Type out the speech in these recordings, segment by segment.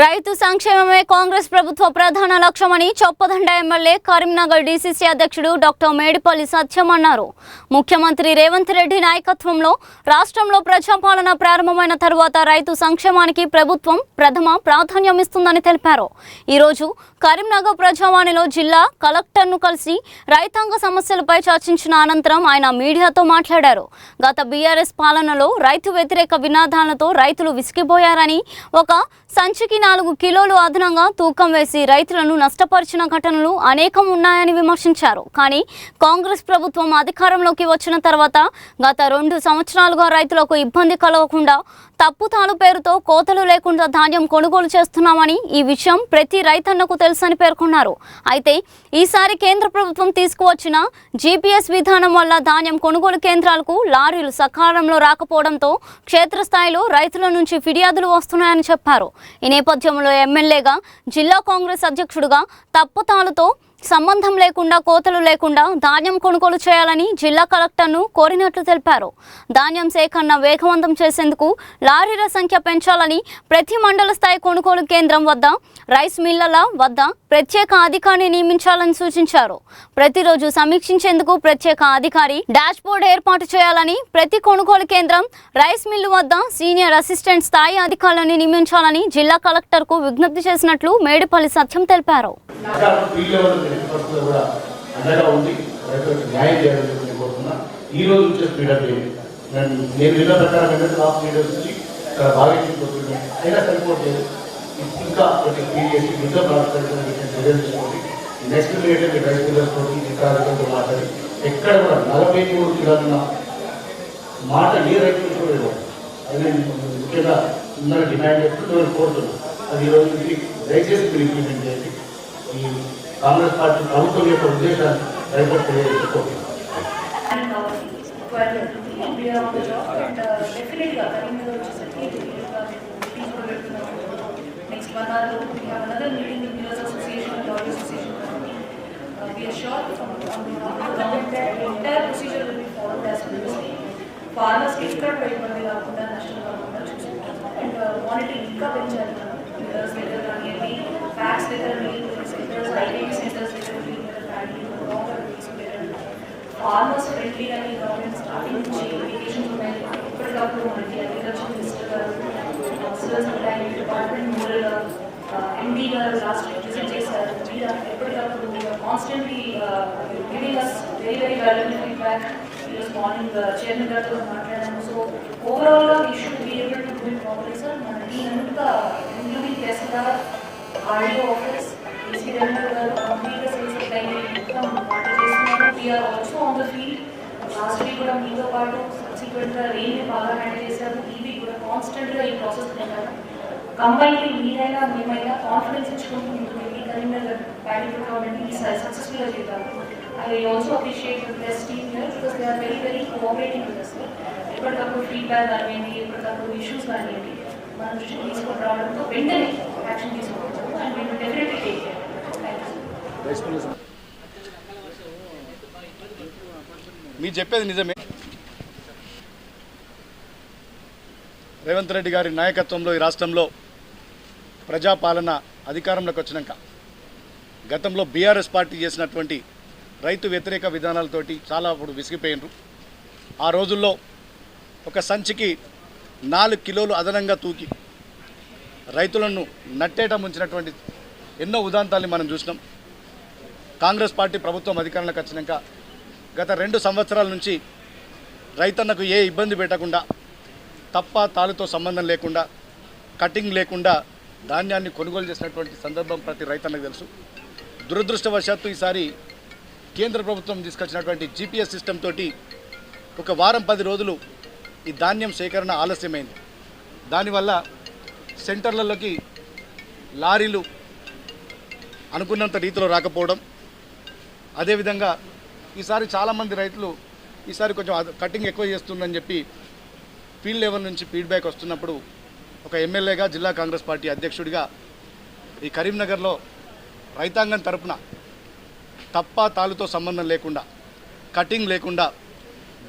రైతు సంక్షేమమే కాంగ్రెస్ ప్రభుత్వ ప్రధాన లక్ష్యమని చొప్పదండ ఎమ్మెల్యే కరీంనగర్ డీసీసీ అధ్యక్షుడు డాక్టర్ మేడిపల్లి సత్యం అన్నారు. ముఖ్యమంత్రి రేవంత్ రెడ్డి నాయకత్వంలో రాష్ట్రంలో ప్రజాపాలన ప్రారంభమైన తరువాత రైతు సంక్షేమానికి ప్రభుత్వం ప్రథమ ప్రాధాన్యం ఇస్తుందని తెలిపారు. ఈ రోజు కరీంనగర్ ప్రజావాణిలో జిల్లా కలెక్టర్ను కలిసి రైతాంగ సమస్యలపై చర్చించిన అనంతరం ఆయన మీడియాతో మాట్లాడారు. గత బీఆర్ఎస్ పాలనలో రైతు వ్యతిరేక వినాదాలతో రైతులు విసిగిపోయారని, ఒక సంచికి 4 కిలోలు అదనంగా తూకం వేసి రైతులను నష్టపరిచిన ఘటనలు అనేకం ఉన్నాయని విమర్శించారు. కానీ కాంగ్రెస్ ప్రభుత్వం అధికారంలోకి వచ్చిన తర్వాత గత 2 సంవత్సరాలుగా రైతులకు ఇబ్బంది కలగకుండా తప్పుతాలు పేరుతో కోతలు లేకుండా ధాన్యం కొనుగోలు చేస్తున్నామని, ఈ విషయం ప్రతి రైతన్నకు తెలుసని పేర్కొన్నారు. అయితే ఈసారి కేంద్ర ప్రభుత్వం తీసుకువచ్చిన జీపీఎస్ విధానం వల్ల ధాన్యం కొనుగోలు కేంద్రాలకు లారీలు సకాలంలో రాకపోవడంతో క్షేత్రస్థాయిలో రైతుల నుంచి ఫిర్యాదులు వస్తున్నాయని చెప్పారు. ఈ నేపథ్యంలో ఎమ్మెల్యేగా, జిల్లా కాంగ్రెస్ అధ్యక్షుడిగా తప్పుతాలతో సంబంధం లేకుండా, కోతలు లేకుండా ధాన్యం కొనుగోలు చేయాలని జిల్లా కలెక్టర్ను కోరినట్లు తెలిపారు. ధాన్యం సేకరణ వేగవంతం చేసేందుకు లారీల సంఖ్య పెంచాలని, ప్రతి మండల స్థాయి కొనుగోలు కేంద్రం వద్ద, రైస్ మిల్లల వద్ద ప్రత్యేక అధికారిని నియమించాలని సూచించారు. ప్రతిరోజు సమీక్షించేందుకు ప్రత్యేక అధికారి డాష్బోర్డ్ ఏర్పాటు చేయాలని, ప్రతి కొనుగోలు కేంద్రం, రైస్ మిల్లు వద్ద సీనియర్ అసిస్టెంట్ స్థాయి అధికారులను నియమించాలని జిల్లా కలెక్టర్కు విజ్ఞప్తి చేసినట్లు మేడిపల్లి సత్యం తెలిపారు. ఇంకా నెక్స్ట్ రిలేటెడ్ రైస్ మిల్లర్స్ అధికారులతో మాట్లాడి ఎక్కడ కూడా 43 కిలోల మాట ఏ రైతులు కూడా ఇవ్వాలి. అది నేను ముఖ్యంగా అందరూ డిమాండ్ చేస్తూ కోరుతున్నాను. అది ఈరోజు నుంచి దయచేసి మీరు ఇంప్లిమెంట్ చేయండి. ఈ కాంగ్రెస్ పార్టీ ప్రభుత్వం యొక్క ఉద్దేశాన్ని రైతులకు తెలియజేసుకోవాలి. We have another meeting with Dealers Association and Lorry Association. We are sure from the government that the entire procedure will be followed as previously. Farmers get cut by the national government and monitoring income in general. Dealers later are facts later centers, IDP centers later longer weeks later. Farmers friendly and the government starting to change applications to make agriculture minister, department moral MD last visit చేశారు. ఎప్పటికప్పుడు constantly giving us very valuable feedback. This morning chairman గారితో మాట్లాడాము. So ఓవరాల్గా we should be able to do it properly sir. మన దీనంతా including KCR RDO office, AC director గారు కంప్లీట్గా sales మొత్తం మాట్లాడి చేస్తున్నారు. We are also on the field. Last week కూడా మీతో పాటు సబ్సిక్వెంట్గా రెయిన్ బాగా హ్యాండిల్ చేశారు. ఈ వీక్ కూడా కాన్స్టెంట్గా ఈ ప్రాసెస్ ఉంటారు. కంబైన్లీ మీరైనా మేమైనా కాన్ఫిడెన్స్ ఇచ్చుకుంటూ ఉంటుంది. కరీంనగర్ ప్యాడీ ప్రొక్యూర్మెంట్ ఈసారి సక్సెస్ఫుల్గా చేద్దాము. I also appreciate the best team here because they are very cooperating with us. ఎప్పటికప్పుడు ఫీడ్బ్యాక్ కానివ్వండి, ఎప్పటికప్పుడు ఇష్యూస్ కానివ్వండి మన దృష్టికి తీసుకొని రావడంతో వెంటనే యాక్షన్ తీసుకోవచ్చు. And we will definitely take care. Thank you. మీరు చెప్పేది నిజమే. రేవంత్ రెడ్డి గారి నాయకత్వంలో ఈ రాష్ట్రంలో ప్రజాపాలన అధికారంలోకి వచ్చినాక గతంలో బీఆర్ఎస్ పార్టీ చేసినటువంటి రైతు వ్యతిరేక విధానాలతోటి చాలా అప్పుడు విసిగిపోయినరు. ఆ రోజుల్లో ఒక సంచికి 4 కిలోలు అదనంగా తూకి రైతులను నట్టేట ముంచినటువంటి ఎన్నో ఉదాంతాన్ని మనం చూసినాం. కాంగ్రెస్ పార్టీ ప్రభుత్వం అధికారంలోకి వచ్చినాక గత 2 సంవత్సరాల నుంచి రైతన్నకు ఏ ఇబ్బంది పెట్టకుండా, తప్ప తాలుతో సంబంధం లేకుండా, కటింగ్ లేకుండా ధాన్యాన్ని కొనుగోలు చేసినటువంటి సందర్భం ప్రతి రైతన్నకు తెలుసు. దురదృష్టవశాత్తు ఈసారి కేంద్ర ప్రభుత్వం తీసుకొచ్చినటువంటి జీపీఎస్ సిస్టమ్ తోటి ఒక వారం 10 రోజులు ఈ ధాన్యం సేకరణ ఆలస్యమైంది. దానివల్ల సెంటర్లలోకి లారీలు అనుకున్నంత రీతిలో రాకపోవడం, అదేవిధంగా ఈసారి చాలామంది రైతులు ఈసారి కొంచెం కటింగ్ ఎక్కువ చేస్తుందని చెప్పి ఫీల్డ్ లెవెల్ నుంచి ఫీడ్బ్యాక్ వస్తున్నప్పుడు ఒక ఎమ్మెల్యేగా, జిల్లా కాంగ్రెస్ పార్టీ అధ్యక్షుడిగా ఈ కరీంనగర్లో రైతాంగం తరపున తప్ప తాలుతో సంబంధం లేకుండా, కటింగ్ లేకుండా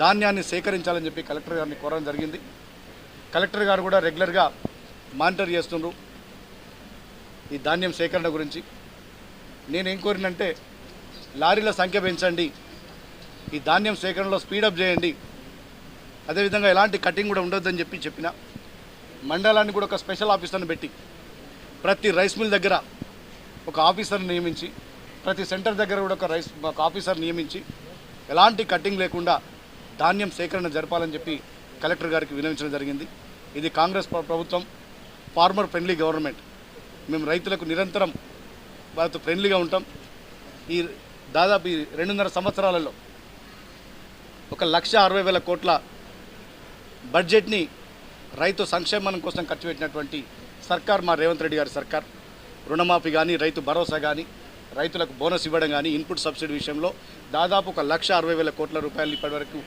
ధాన్యాన్ని సేకరించాలని చెప్పి కలెక్టర్ గారిని కోరడం జరిగింది. కలెక్టర్ గారు కూడా రెగ్యులర్గా మానిటర్ చేస్తున్నారు. ఈ ధాన్యం సేకరణ గురించి నేనేం కోరినంటే లారీల సంఖ్య పెంచండి, ఈ ధాన్యం సేకరణలో స్పీడప్ చేయండి, అదేవిధంగా ఎలాంటి కటింగ్ కూడా ఉండొద్దని చెప్పిన మండలాన్ని కూడా ఒక స్పెషల్ ఆఫీసర్ని పెట్టి ప్రతి రైస్ మిల్ దగ్గర ఒక ఆఫీసర్ని నియమించి ప్రతి సెంటర్ దగ్గర కూడా ఒక ఆఫీసర్ నియమించి ఎలాంటి కటింగ్ లేకుండా ధాన్యం సేకరణ జరపాలని చెప్పి కలెక్టర్ గారికి వినవించడం జరిగింది. ఇది కాంగ్రెస్ ప్రభుత్వం ఫార్మర్ ఫ్రెండ్లీ గవర్నమెంట్. మేము రైతులకు నిరంతరం వాళ్ళతో ఫ్రెండ్లీగా ఉంటాం. ఈ దాదాపు 2.5 సంవత్సరాలలో 1,60,000 కోట్ల బడ్జెట్ని రైతు సంక్షేమం కోసం ఖర్చు పెట్టినటువంటి సర్కార్ మా రేవంత్ రెడ్డి గారి సర్కార్. రుణమాఫీ కానీ, రైతు భరోసా కానీ, రైతులకు బోనస్ ఇవ్వడం కానీ, ఇన్పుట్ సబ్సిడీ విషయంలో దాదాపు 1,60,000 కోట్ల రూపాయలు ఇప్పటివరకు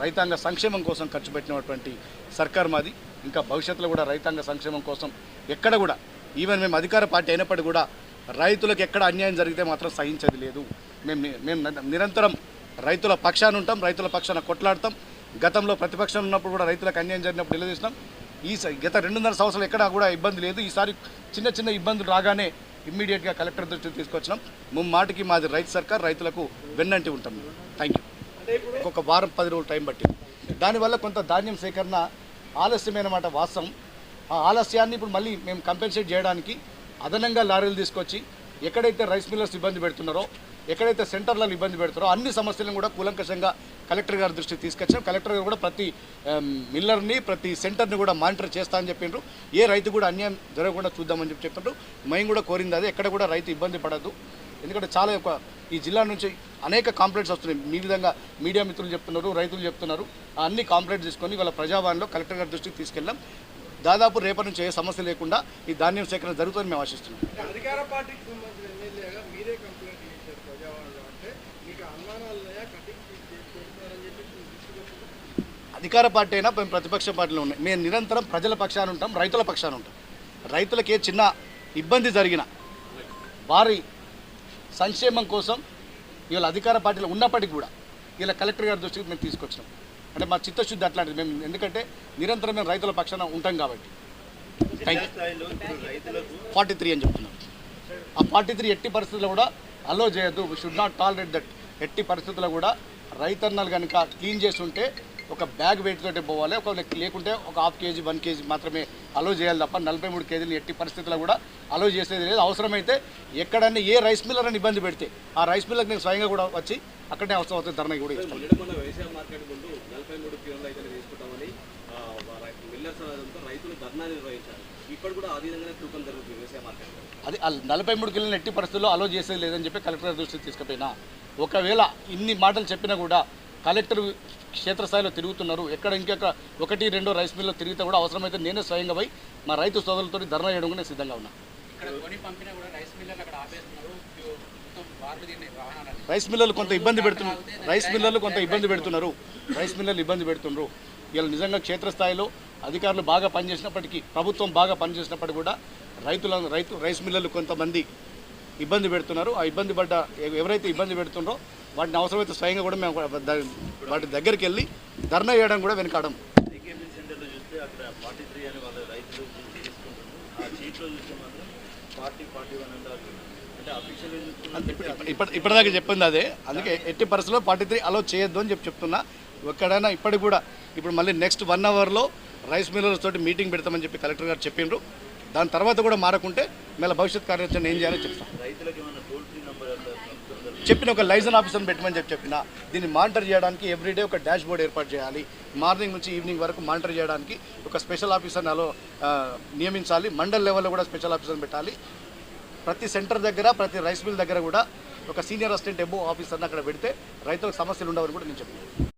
రైతాంగ సంక్షేమం కోసం ఖర్చు పెట్టినటువంటి సర్కార్ మాది. ఇంకా భవిష్యత్తులో కూడా రైతాంగ సంక్షేమం కోసం ఎక్కడ కూడా, ఈవెన్ మేము అధికార పార్టీ అయినప్పటికీ కూడా రైతులకు ఎక్కడ అన్యాయం జరిగితే మాత్రం సహించేది లేదు. మేము నిరంతరం రైతుల పక్షాన ఉంటాం, రైతుల పక్షాన కొట్లాడతాం. గతంలో ప్రతిపక్షం ఉన్నప్పుడు కూడా రైతులకు అన్యాయం జరిగినప్పుడు నిలదీసినాం. గత 2.5 సంవత్సరాలు ఎక్కడా కూడా ఇబ్బంది లేదు. ఈసారి చిన్న ఇబ్బందులు రాగానే ఇమ్మీడియట్గా కలెక్టర్ దృష్టికి తీసుకొచ్చినాం. మాటికి మాది రైతు సర్కార్, రైతులకు వెన్నంటి ఉంటాం. Thank you. ఒక వారం 10 రోజులు టైం పట్టింది. దానివల్ల కొంత ధాన్యం సేకరణ ఆలస్యమైన మాట వాస్తవం. ఆ ఆలస్యాన్ని ఇప్పుడు మళ్ళీ మేము కంపెన్సేట్ చేయడానికి అదనంగా లారీలు తీసుకొచ్చి ఎక్కడైతే రైస్ మిల్లర్స్ ఇబ్బంది పెడుతున్నారో, ఎక్కడైతే సెంటర్లలో ఇబ్బంది పెడుతున్నారో అన్ని సమస్యలను కూడా కూలంకషంగా కలెక్టర్ గారి దృష్టికి తీసుకొచ్చాం. కలెక్టర్ గారు కూడా ప్రతి మిల్లర్ని, ప్రతి సెంటర్ని కూడా మానిటర్ చేస్తా అని చెప్పిండ్రు. ఏ రైతు కూడా అన్యాయం జరగకుండా చూద్దామని చెప్పిండ్రు. మేము కూడా కోరింది అదే, ఎక్కడ కూడా రైతు ఇబ్బంది పడద్దు. ఎందుకంటే చాలా ఈ జిల్లా నుంచి అనేక కాంప్లైంట్స్ వస్తున్నాయి. మీ విధంగా మీడియా మిత్రులు చెప్తున్నారు, రైతులు చెప్తున్నారు. అన్ని కాంప్లైంట్స్ తీసుకొని వాళ్ళ ప్రజావాణిలో కలెక్టర్ గారి దృష్టికి తీసుకెళ్ళాం. దాదాపు రేపటి నుంచి ఏ సమస్య లేకుండా ఈ ధాన్యం సేకరణ జరుగుతుందని మేము ఆశిస్తున్నాం. అధికార పార్టీకి సంబంధించిన ఎమ్మెల్యేగా మీరే కంప్లైంట్ చేశారు ప్రజావాణిలో, అంటే మీకు అనుమానాలున్నాయా, కటింగ్ చేస్తున్నారని చెప్పి అధికార పార్టీ అయినా మేము ప్రతిపక్ష పార్టీలో ఉన్నాయి. మేము నిరంతరం ప్రజల పక్షాన ఉంటాం, రైతుల పక్షాన ఉంటాం. రైతులకు ఏ చిన్న ఇబ్బంది జరిగినా వారి సంక్షేమం కోసం ఇవాళ అధికార పార్టీలో ఉన్నప్పటికీ కూడా ఇలా కలెక్టర్ గారి దృష్టికి మేము తీసుకొచ్చినాం. అంటే మా చిత్తశుద్ధి అట్లాంటిది. మేము ఎందుకంటే నిరంతరం మేము రైతుల పక్షాన ఉంటాం కాబట్టి. Thank you. 43 అని చెప్తున్నాం. ఆ 43 ఎట్టి పరిస్థితుల్లో కూడా అలో చేయొద్దు. We should not tolerate that. ఎట్టి పరిస్థితుల్లో కూడా రైతన్నలు కనుక క్లీన్ చేసి ఉంటే ఒక బ్యాగ్ వెయిట్ తోటే పోవాలి, లేకుంటే ఒక 1/2 కేజీ 1 కేజీ మాత్రమే అలో చేయాలి తప్ప 43 కేజీలు ఎట్టి పరిస్థితుల్లో కూడా అలో చేసేది లేదు. అవసరమైతే ఎక్కడన్నా ఏ రైస్ మిల్లర్ అని ఇబ్బంది పెడితే ఆ రైస్ మిల్లర్కి నేను స్వయంగా కూడా వచ్చి అక్కడనే అవసరం అవుతుంది ధర్నా కూడా ఇస్తాను. వ్యవసాయ మార్కెట్ ముందు 43 కిలోలు అయితే తీసుకుంటామని మిల్లర్స్ రైతులు ధర్నా నిర్వహించారు. ఇప్పుడు కూడా ఆ విధంగానే తూకం జరుగుతుంది వ్యవసాయ మార్కెట్. అది 43 కిలోలు ఎట్టి పరిస్థితుల్లో అలో చేసేది లేదని చెప్పి కలెక్టర్ దృష్టికి తీసుకుపోయినా, ఒకవేళ ఇన్ని మాటలు చెప్పినా కూడా కలెక్టర్ క్షేత్రస్థాయిలో తిరుగుతున్నారు. ఎక్కడ ఇంకెక్కడ 1-2 రైస్ మిల్లో తిరిగితే కూడా అవసరమైతే నేనే స్వయంగా పోయి మా రైతు సోదరులతో ధర్నా చేయడం కూడా సిద్ధంగా ఉన్నా. రైస్ మిల్లర్లు కొంత ఇబ్బంది పెడుతున్నారు. రైస్ మిల్లర్లు ఇబ్బంది పెడుతున్నారు. ఇలా నిజంగా క్షేత్రస్థాయిలో అధికారులు బాగా పనిచేసినప్పటికీ, ప్రభుత్వం బాగా పనిచేసినప్పటికీ కూడా రైస్ మిల్లర్లు కొంతమంది ఇబ్బంది పెడుతున్నారు. ఆ ఇబ్బంది పడ్డ ఎవరైతే ఇబ్బంది పెడుతున్నారో వాటిని అవసరమైతే స్వయంగా కూడా మేము వాటి దగ్గరికి వెళ్ళి ధర్నా చేయడం కూడా వెనకాడం. సెంటర్లో చూస్తే అక్కడ 43 అని వాళ్ళ రైతులు తీసుకుంటున్నారు. ఆ చీట్లో చూస్తే మాత్రం 41 అంటే అఫీషియల్ ఇప్పటిదాకా చెప్పింది అదే. అందుకే ఎట్టి పరిస్థితుల్లో 43 అలో చేయొద్దు అని చెప్తున్నా. ఎక్కడైనా ఇప్పటికి కూడా ఇప్పుడు మళ్ళీ నెక్స్ట్ 1 అవర్లో రైస్ మిల్లర్స్ తోటి మీటింగ్ పెడతామని చెప్పి కలెక్టర్ గారు చెప్పిండ్రు. దాని తర్వాత కూడా మారకుంటే మళ్ళీ భవిష్యత్ కార్యాచరణ ఏం చేయాలో చెప్తాం. చెప్పిన ఒక లైసెన్స్ ఆఫీసర్ని పెట్టమని చెప్పిన దీన్ని మానిటర్ చేయడానికి ఎవ్రీడే ఒక డాష్ బోర్డ్ ఏర్పాటు చేయాలి. మార్నింగ్ నుంచి ఈవినింగ్ వరకు మానిటర్ చేయడానికి ఒక స్పెషల్ ఆఫీసర్ని నియమించాలి. మండల్ లెవెల్లో కూడా స్పెషల్ ఆఫీసర్ని పెట్టాలి. ప్రతి సెంటర్ దగ్గర, ప్రతి రైస్ మిల్ దగ్గర కూడా ఒక సీనియర్ అసిస్టెంట్ ఎబో ఆఫీసర్ని అక్కడ పెడితే రైతులకు సమస్యలు ఉండవని కూడా నేను చెప్పాను.